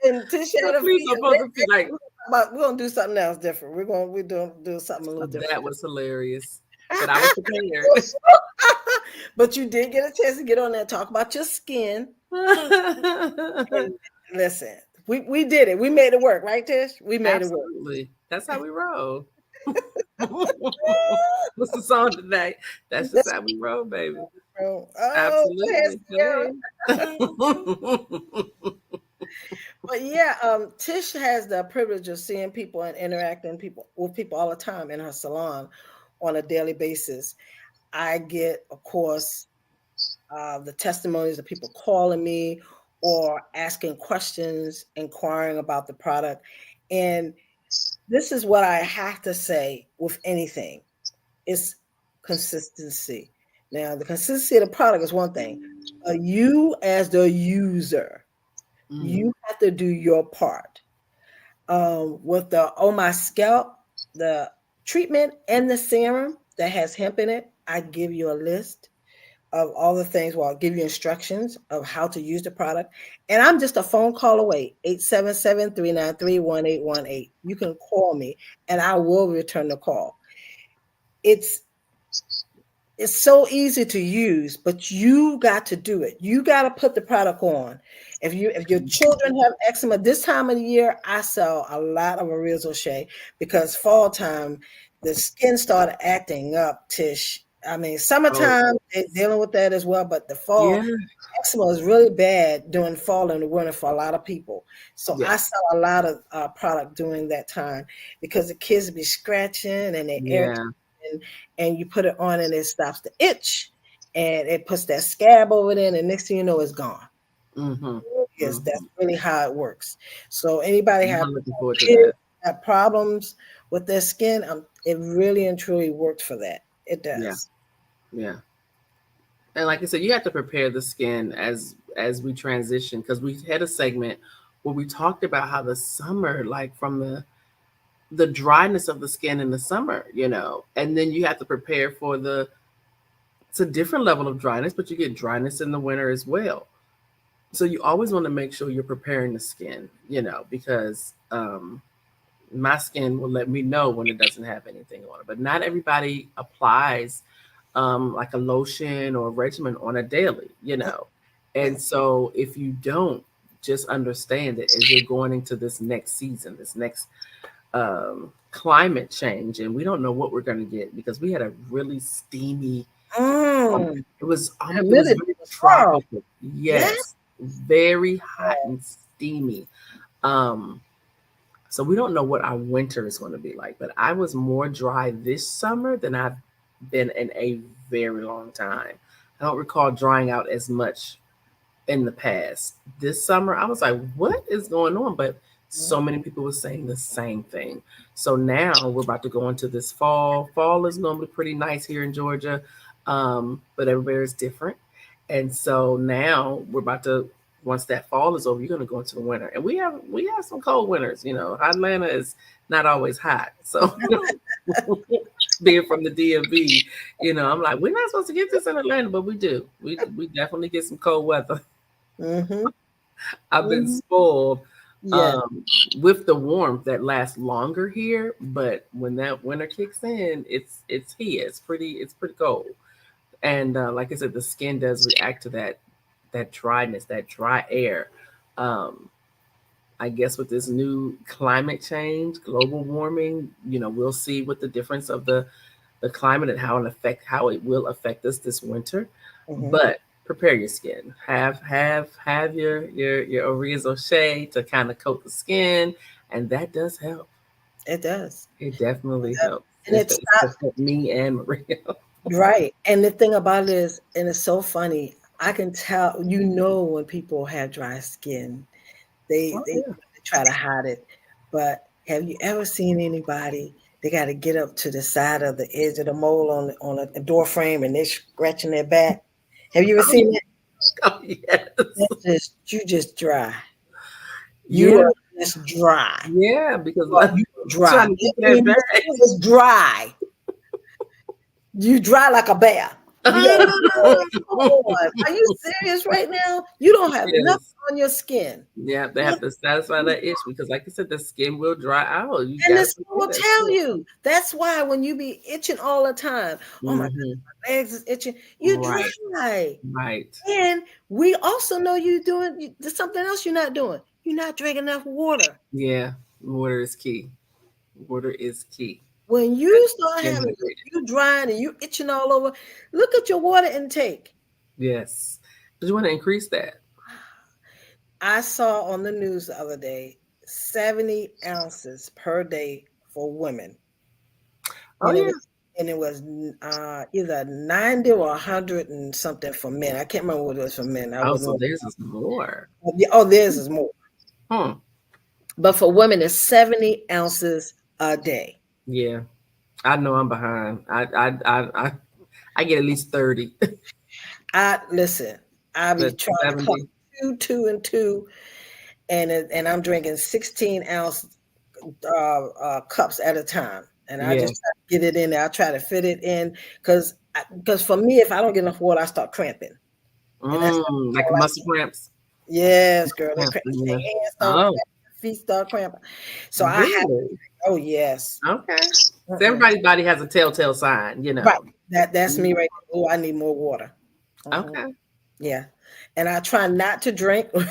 and Tish had a Please feet. don't supposed to be like But we're gonna do something else different. We're do something a little different. that was hilarious. But I was prepared. But you did get a chance to get on there and talk about your skin. And listen, we did it. We made it work, right, Tish? We made it work. Absolutely. That's how we roll. What's the song today? That's just how we roll, baby. Oh, Absolutely. Sarah. Hey. But yeah, Tish has the privilege of seeing people and interacting with people all the time in her salon on a daily basis. I get, of course, the testimonies of people calling me or asking questions, inquiring about the product. And this is what I have to say with anything. It's consistency. Now, the consistency of the product is one thing. You as the user, you have to do your part. With the on my scalp, the treatment and the serum that has hemp in it, I give you a list. of all the things. Well, I'll give you instructions of how to use the product. And I'm just a phone call away, 877-393-1818. You can call me and I will return the call. It's it's so easy to use, but you got to do it. You got to put the product on. If your children have eczema this time of the year, I sell a lot of Arizo Shea because fall time, the skin started acting up. Tish, I mean, Oh, summertime they're dealing with that as well, but the fall yeah, eczema is really bad during fall and the winter for a lot of people. So I yeah, sell a lot of product during that time because the kids be scratching and they irritated, yeah. and you put it on and it stops the itch and it puts that scab over there, and the next thing you know, it's gone. Mm-hmm. Yes, that's Mm-hmm. really how it works. So anybody have I'm looking forward to kids that. have problems with their skin, it really and truly worked for that. It Yeah, does. yeah. And like I said, you have to prepare the skin as we transition because we had a segment where we talked about how the summer, like from the dryness of the skin in the summer, and then you have to prepare for it's a different level of dryness, but you get dryness in the winter as well. So you always want to make sure you're preparing the skin, because my skin will let me know when it doesn't have anything on it. But not everybody applies like a lotion or a regimen on a daily. And so if you don't, just understand that as you're going into this next season, this next climate change, and we don't know what we're going to get because we had a really steamy. Mm, It was humidity very was horrible. tropical. Yeah. Yes, very hot and steamy. Um, so we don't know what our winter is going to be like. But I was more dry this summer than I've been in a very long time. I don't recall drying out as much in the past. This summer, I was like, what is going on? But so many people were saying the same thing. So now we're about to go into this fall. Fall is normally pretty nice here in Georgia, but everywhere is different. And so now we're about to, once that fall is over, you're going to go into the winter. And we have some cold winters. Atlanta is not always hot. So being from the DMV, I'm like, we're not supposed to get this in Atlanta, but we do. We definitely get some cold weather. Mm-hmm. I've been Mm-hmm. spoiled Yes. um, with the warmth that lasts longer here, but when that winter kicks in, it's here. It's pretty cold, and like I said, the skin does react to that dryness, that dry air. Um, I guess with this new climate change, global warming, we'll see what the difference of the climate and how it will affect us this winter. Mm-hmm. But prepare your skin. Have your Orizo Shea to kind of coat the skin, and that does help. It does. It definitely helps. And It's, it's it's not helped me and Maria. right. And the thing about it is, and it's so funny, I can tell, when people have dry skin, Oh they yeah. try to hide it. But have you ever seen anybody? They got to get up to the side of the edge of the mold on a door frame and they're scratching their back. Have you ever Oh, seen that? oh yes. You just dry. You Yeah. are just dry. Yeah. Because You trying dry. to I get that mean, back. you is dry. You dry like a bear. You got come on. Are you serious right now? You don't have nothing Yes. on your skin. Yeah, they have to satisfy that itch because, like I said, the skin will dry out. You And got the to skin will prepare that tell skin. you. That's why when you be itching all the time, oh my Hmm. goodness, my legs is itching. You Right. dry. Right. And we also know there's something else you're not doing. You're not drinking enough water. Yeah. Water is key. Water is key. When That's you start skin having hydrated. you drying and you itching all over, look at your water intake. Yes. But you want to increase that. I saw on the news the other day 70 ounces per day for women. Oh And yeah. it was either 90 or 100 and something for men. I can't remember what it was for men. I Oh, wasn't so theirs is more. oh, theirs is more. Hmm. But for women, it's 70 ounces a day. Yeah. I know I'm behind. I get at least 30. I listen, I be But trying to cut 70. two, and two, and I'm drinking 16-ounce cups at a time. and I Yeah. just try to get it in there. I try to fit it in because for me, if I don't get enough water, I start cramping, and that's what Like I like. muscle cramps. Yes, girl, they Cramps, cramp. Their yeah. hands start Oh, cramping, feet start cramping. So I have. really? Oh yes. Okay. So Mm-mm. everybody's body has a telltale sign, you Right. know. That's Mm, me right there. Oh, I need more water. Mhm. okay. Yeah. And I try not to drink when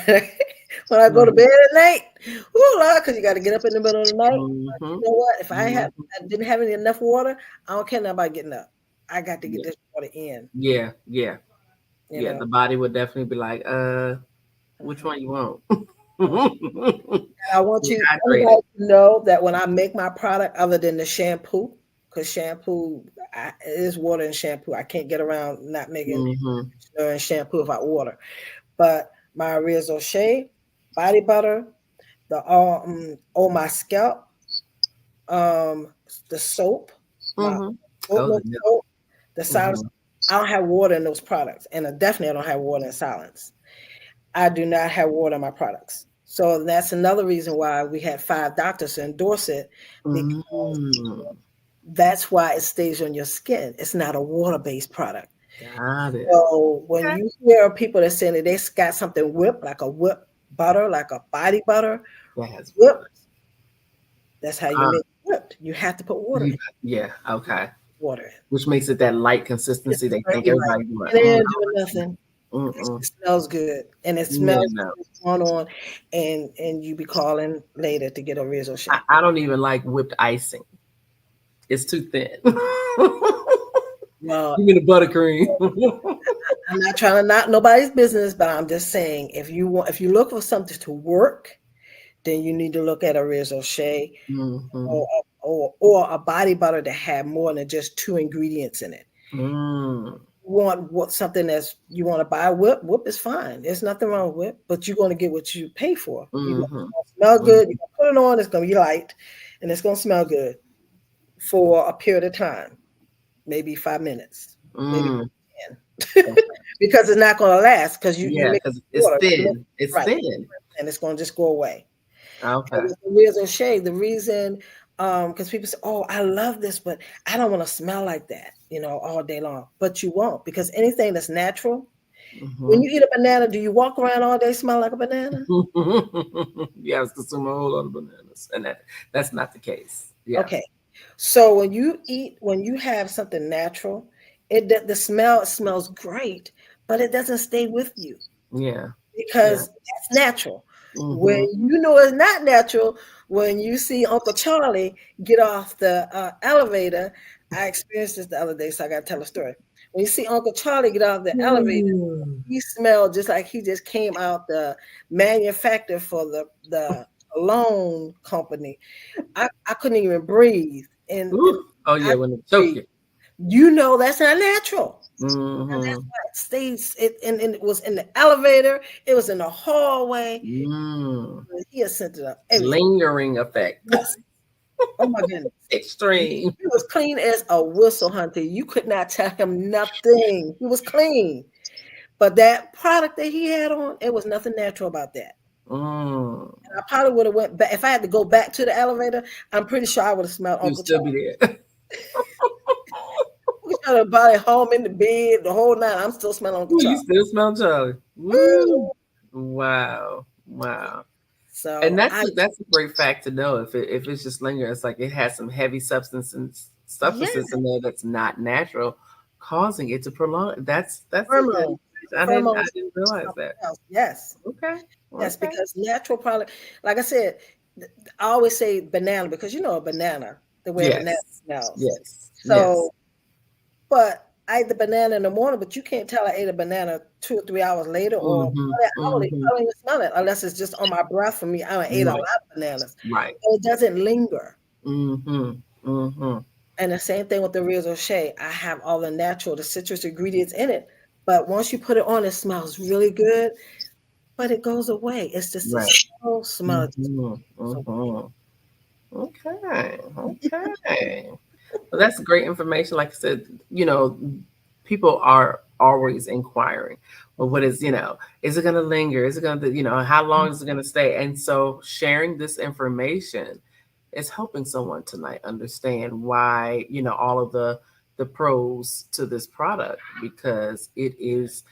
I go to Mhm. bed at night. Ooh, Lord, because you got to get up in the middle of the night. You Mhm. know what? If Mhm. I didn't have any enough water, I don't care nothing about getting up. I got to get Yeah. this water in. Yeah. Yeah. You Yeah. know. The body would definitely be like, which Mhm. one you want? I want Stay you hydrated. everybody to know that when I make my product, other than the shampoo, because shampoo it is water and shampoo. I can't get around not making Mhm. conditioner and shampoo without water. But my Rizzo Shea body butter, the on my scalp, um, the soap, my Mhm. oat Oh, the milk milk. soap, the silence. Mhm. I don't have water in those products, and I definitely don't have water in silence. I do not have water in my products. So that's another reason why we had 5 doctors to endorse it, because Mm. that's why it stays on your skin. It's not a water-based product. Got it. So when Okay. you hear people that saying that they got something whipped, like a whipped butter, like a body butter, That has whipped, water. that's how you Ah, make it whipped. You have to put water you, in. yeah. Okay. Water in. Which makes it that light It's consistency. They think very light. everybody do it. It ain't doing nothing. Mm-mm. It smells good, and it Yeah, smells no. good on, and you be calling later to get a Rizzo Shea. I don't even like whipped icing. It's too thin. Well, Give me the buttercream. I'm not trying to knock nobody's business, but I'm just saying if you look for something to work, then you need to look at a Rizzo Shea Mm-hmm. or a body butter that had more than just 2 ingredients in it. Mm. You want something that's you want to buy whip. Whip is fine. There's nothing wrong with whip, but you're going to get what you pay for. You're going Mm-hmm. to smell good. Mm-hmm. You're going to put it on. It's going to be light, and it's going to smell good for a period of time, maybe 5 minutes, maybe Mm. 10, Okay. because it's not going to last because you Yeah, mix because it's water, thin. It's right, thin. and it's going to just go away. And Okay. with the Rizzo Shea, the reason, because people say, "Oh, I love this, but I don't want to smell like that, all day long." But you won't, because anything that's natural. When Mm-hmm. you eat a banana, do you walk around all day smell like a banana? Yeah, I was consuming a whole lot of bananas, and that's not the case. Yeah. Okay. So when you have something natural, the smell smells great, but it doesn't stay with you Yeah. Yeah. because that's natural. When Mm-hmm. you know it's not natural, when you see Uncle Charlie get off the elevator, I experienced this the other day, so I got to tell a story. When you see Uncle Charlie get off the elevator, Mm. he smelled just like he just came out the manufacturer for the cologne company. I couldn't even breathe, and Ooh. Oh I yeah, when it choke breathe. you. That's not natural. And that's Mm-hmm. why it stays. And it was in the elevator. It was in the hallway. Mm. He had sent it up everything. Lingering effect. Yes. Oh my goodness. Extreme. He was clean as a whistle, hunter. You could not tell him nothing. He was clean. But that product that he had on, it was nothing natural about that. Mm. I probably would have went back if I had to go back to the elevator. I'm pretty sure I would have smelled You Uncle still Charlie. be there. Uncle Charlie body home in the bed the whole night. I'm still smelling Uncle Ooh, you Charlie. still smell Charlie. Woo. Wow. Wow. And So that's a great fact to know. If it's just lingering, it's like it has some heavy yeah, substances in there that's not natural, causing it to prolong. That's a good. hormones, I hormones, didn't realize something that. else. Yes, Okay. yes, Okay. because natural product, like I said, I always say banana because a banana, the way a banana Yes. smells. Yes. Yes. So, but I ate the banana in the morning, but you can't tell I ate a banana 2 or 3 hours later, or Mm-hmm. I Mm-hmm. don't even smell it unless it's just on my breath for me. I don't ate a lot Right. of bananas, Right. and it doesn't linger. Mm-hmm. Mm-hmm. And the same thing with the Rizzo Shea. I have all the natural, the citrus ingredients in it. But once you put it on, it smells really good, but it goes away. It's just the Right. subtle smell. It just Mm-hmm. goes away. Mm-hmm. Okay. Okay. Well, that's great information. Like I said, people are always inquiring. Well, what is it going to linger? Is it going to, how long is it going to stay? And so sharing this information is helping someone tonight understand why, all of the pros to this product, because it is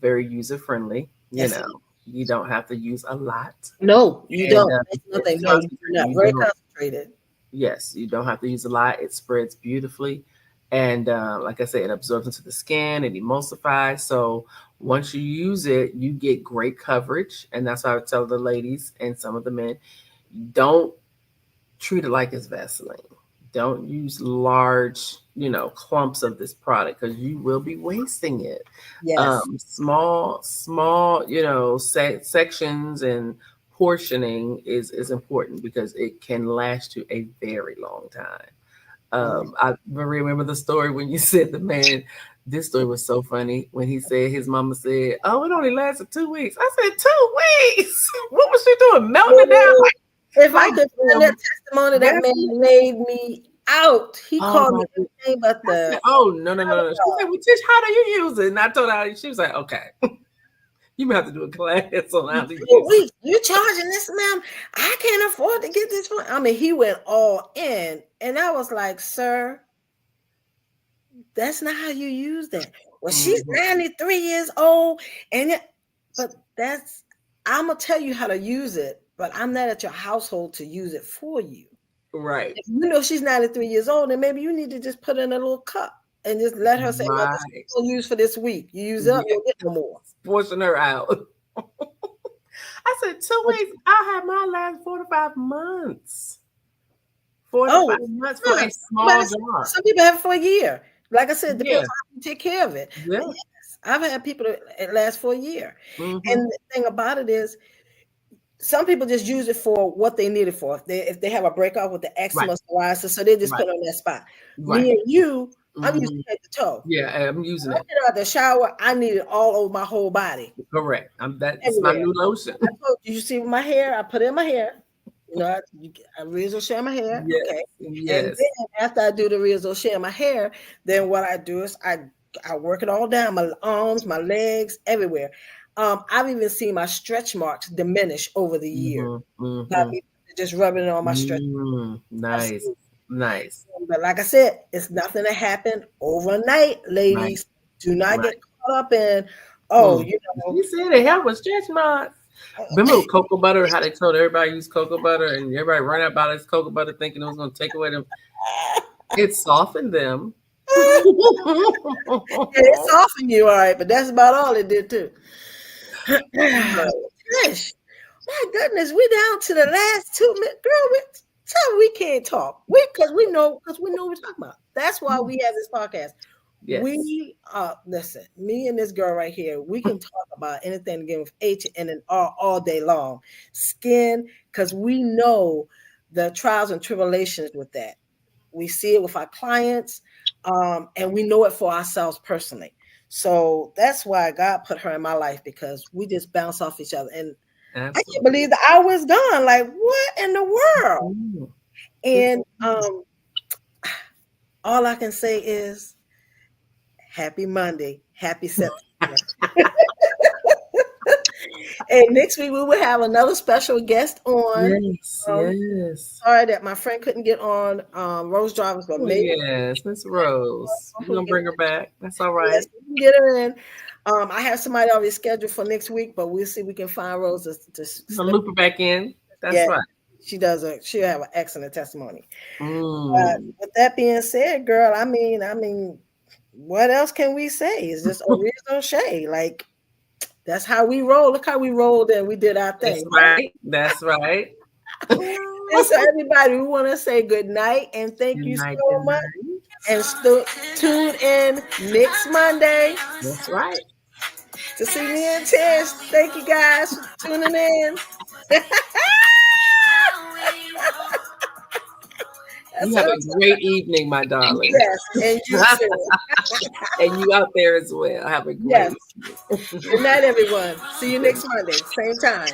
very user friendly. Yes. You don't have to use a lot, No, you and don't. That's nothing. it's No, you do concentrated. not. You Very don't. concentrated. Yes, you don't have to use a lot. It spreads beautifully. And like I said, it absorbs into the skin, it emulsifies. So once you use it, you get great coverage. And that's why I would tell the ladies and some of the men, don't treat it like it's Vaseline. Don't use large, clumps of this product, because you will be wasting it. Yes. Small, sections and portioning is important, because it can last you a very long time. I remember the story when you said the man. This story was so funny when he said his mama said, "Oh, it only lasted 2 weeks." I said, 2 weeks? What was she doing? Melting it down If I like could find that testimony, that man laid me out. He oh called my me God. anything but I the said, oh no. She said, "Well, Tish, how do you use it?" And I told her, she was like, "Okay, you have to do a class on how to use 2 it." weeks. You charging this, ma'am? I can't afford to get this one. I mean, he went all in, and I was like, "Sir, that's not how you use that." Well, she's 93 years old, but I'm gonna tell you how to use it, but I'm not at your household to use it for you. Right. If you know she's 93 years old, then maybe you need to just put in a little cup and just let her say, "Well, this is Right. gonna use for this week. You use it up, you'll get no more." Portion her out. I said, 2 weeks. I had mine last 4 to 5 months. 4 to 5 Oh, months for a yeah. small jar. Some people have it for a year. Like I said, it depends Yeah. on how you take care of it. But Yeah. yes, I've had people that it lasts for a year. Mm-hmm. And the thing about it is, some people just use it for what they need it for. If they have a breakout with the Right. eczema psoriasis, so they just Right. put it on that spot. Right. Me and you, I'm using Mm-hmm. head to toe. Yeah, I'm using I it. get out the shower, I need it all over my whole body, Correct. That's my everywhere. new lotion. I told you, see my hair, I put it in my hair. I razor share my hair, Yes. okay. And Yes. then after I do the razor share my hair, then what I do is I work it all down, my arms, my legs, everywhere. I've even seen my stretch marks diminish over the year Mm-hmm. by Mm-hmm. me just rubbing it on my stretch. Nice. Nice. But like I said, it's nothing that happened overnight, Right. ladies. Do not Right. get caught up in, oh, She said it helped with stretch marks. Remember with cocoa butter, how they told everybody use cocoa butter, and everybody ran out about this cocoa butter thinking it was going to take away them. It softened them. it softened you, all right, but that's about all it did too. Trish, my goodness, we down to the last 2 minutes, girl. Tell we can't talk. Because we know what we're talking about. That's why we have this podcast. Yes. We listen, me and this girl right here, we can talk about anything again with H and an R all day long. Skin, because we know the trials and tribulations with that. We see it with our clients, and we know it for ourselves personally. So that's why God put her in my life, because we just bounce off each other. And Absolutely. I can't believe the hour is gone. Like, what in the world? And all I can say is happy Monday, happy September. And next week we will have another special guest on. Yes. Sorry that my friend couldn't get on Rose Drivers, but maybe Yes, Miss Rose. You're going to bring her back. That's all right. yes, we can get her in. I have somebody already scheduled for next week, but we'll see if we can find Rose to slip. Loop her back in. That's right. She'll have an excellent testimony. Mm. With that being said, girl, I mean, what else can we say? It's just Oria O'Shea. Like, that's how we roll. Look how we rolled and we did our thing. That's right. And so everybody, we want to say good night and thank you so much. And tune in next Monday. That's right. To see me and Tish. Thank you guys for tuning in. You have a great evening, my darling. Yes, and you too. And you out there as well. Have a great evening. Good night, everyone. See you next Monday, same time.